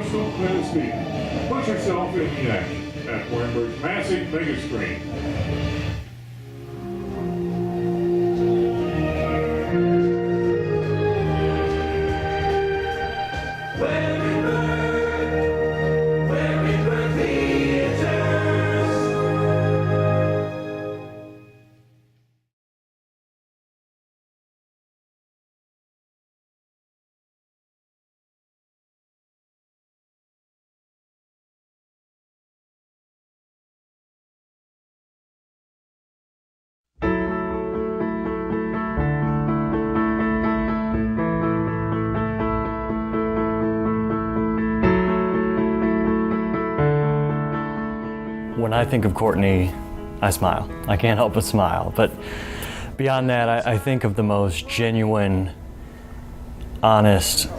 Crystal Tennessee. Put yourself in the action at Wurmberg's massive mega screen. When I think of Courtney, I smile. I can't help but smile. But beyond that, I think of the most genuine, honest,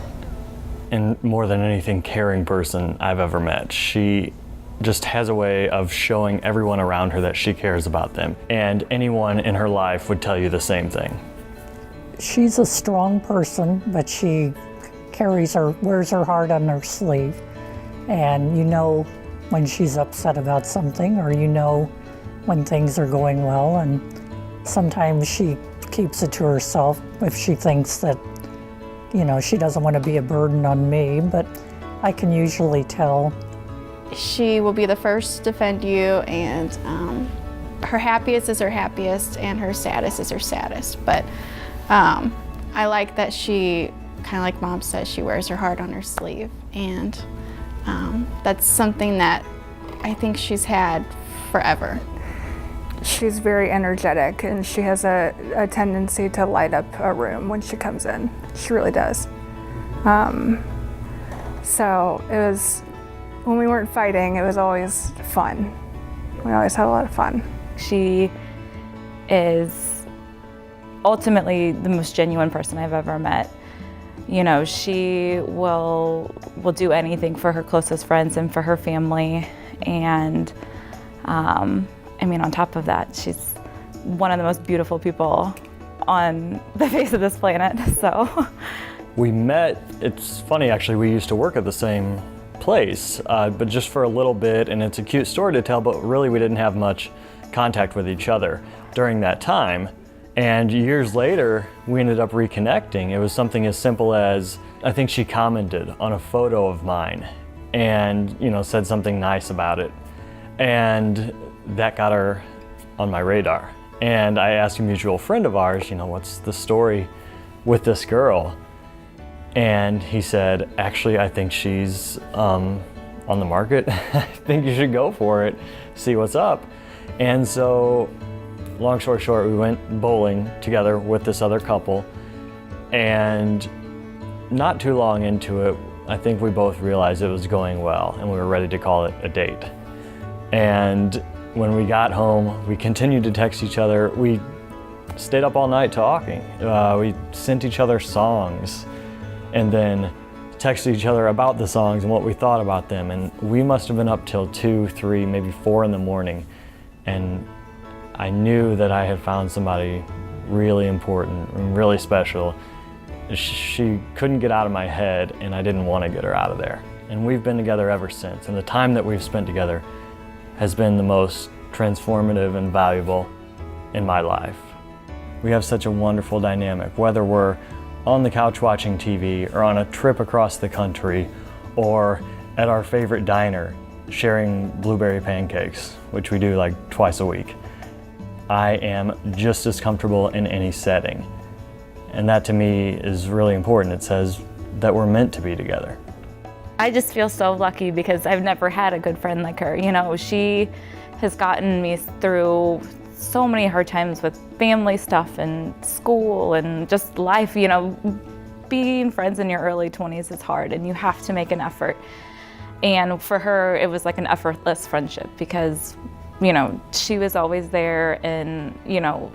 and more than anything, caring person I've ever met. She just has a way of showing everyone around her that she cares about them. And anyone in her life would tell you the same thing. She's a strong person, but she wears her heart on her sleeve. And you know when she's upset about something, or you know when things are going well, and sometimes she keeps it to herself if she thinks that, you know, she doesn't want to be a burden on me, but I can usually tell. She will be the first to defend you, and her happiest is her happiest, and her saddest is her saddest. But I like that she, kind of like Mom says, she wears her heart on her sleeve, and that's something that I think she's had forever. She's very energetic, and she has a tendency to light up a room when she comes in. She really does. So it was, when we weren't fighting, it was always fun. We always had a lot of fun. She is ultimately the most genuine person I've ever met. You know, she will do anything for her closest friends and for her family. And I mean, on top of that, she's one of the most beautiful people on the face of this planet, so. We met, it's funny actually, we used to work at the same place, but just for a little bit, and it's a cute story to tell, but really we didn't have much contact with each other during that time. And years later, we ended up reconnecting. It was something as simple as, I think she commented on a photo of mine and, you know, said something nice about it. And that got her on my radar. And I asked a mutual friend of ours, you know, what's the story with this girl? And he said, actually, I think she's on the market. I think you should go for it, see what's up. And so, long story short, we went bowling together with this other couple, and not too long into it, I think we both realized it was going well, and we were ready to call it a date. And when we got home, we continued to text each other. We stayed up all night talking. We sent each other songs, and then texted each other about the songs and what we thought about them. And we must have been up till 2, 3, maybe 4 in the morning. And I knew that I had found somebody really important and really special. She couldn't get out of my head, and I didn't want to get her out of there. And we've been together ever since. And the time that we've spent together has been the most transformative and valuable in my life. We have such a wonderful dynamic, whether we're on the couch watching TV, or on a trip across the country, or at our favorite diner sharing blueberry pancakes, which we do like twice a week. I am just as comfortable in any setting. And that to me is really important. It says that we're meant to be together. I just feel so lucky because I've never had a good friend like her. You know, she has gotten me through so many hard times with family stuff and school and just life. You know, being friends in your early 20s is hard, and you have to make an effort. And for her, it was like an effortless friendship because, you know, she was always there, and, you know,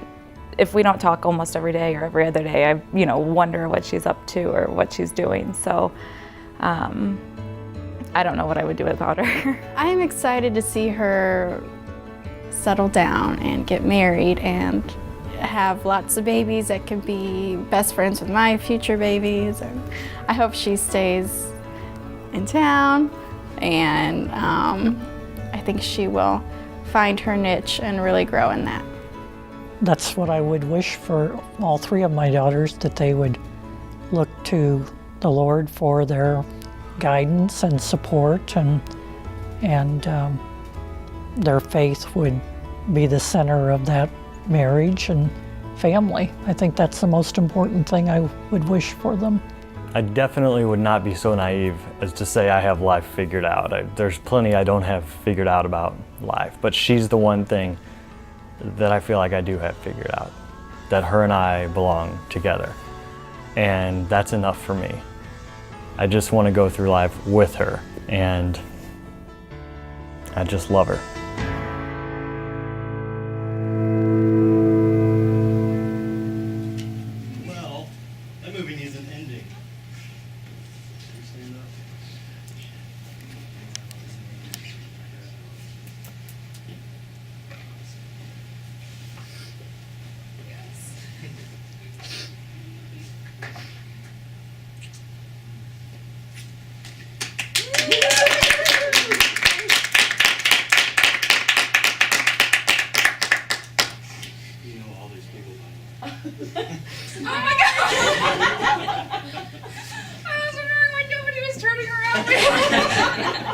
if we don't talk almost every day or every other day, I, you know, wonder what she's up to or what she's doing. So I don't know what I would do without her. I am excited to see her settle down and get married and have lots of babies that can be best friends with my future babies. And I hope she stays in town, and I think she will find her niche and really grow in that. That's what I would wish for all three of my daughters, that they would look to the Lord for their guidance and support, and their faith would be the center of that marriage and family. I think that's the most important thing I would wish for them. I definitely would not be so naive as to say I have life figured out. There's plenty I don't have figured out about life, but she's the one thing that I feel like I do have figured out, that her and I belong together. And that's enough for me. I just want to go through life with her, and I just love her. Well, that movie needs an ending. Stand up. You know all these people by now. Oh my god! I was wondering why nobody was turning around.